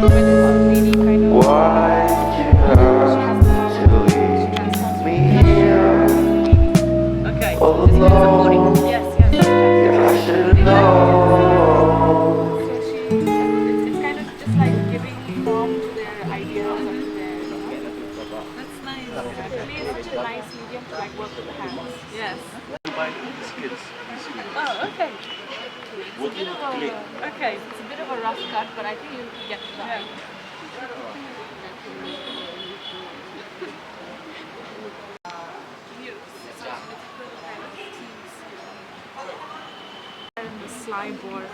where this lady kind of Why'd you she has have the power to to she transforms leave from me fish here to lady. Okay, all this one is a puri. alone? Yes, yes, exactly. Yeah, I should've Exactly, yes, yes. known. So it's kind of just like giving form to their ideas or to their, That's nice. yeah. Clay is such a nice medium to like work with the hands. Yes. Combine all the skills easily. Oh, okay. It's a bit of a Okay. it's a bit of a rough cut, but I think you get the Yeah. idea. And the sly board.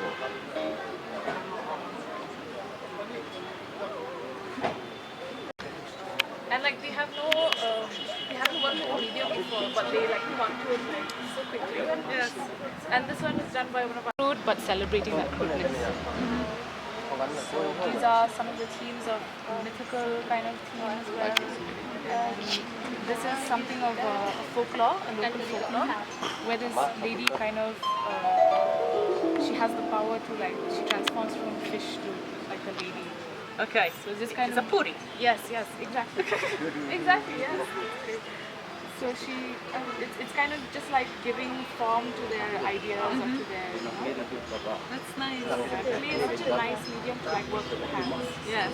And like they haven't worked with a medium before, but they like contour like so quickly. Yes. And this one is done by one of our crude, but celebrating that crudeness. So these are some of the themes of mythical kind of themes where this is something of a folklore, a local folklore, where this lady kind of she has the power to like she transforms from fish to like a lady. Okay. So this kind It's of a puri. yes, yes, exactly, exactly, yes. So it's kind of just like giving form to their ideas or to their, That's nice. Clay is such a nice medium to like work with the hands. Yes.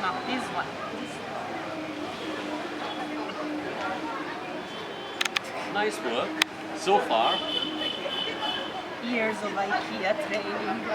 Now this one. Nice work so far. Years of IKEA training.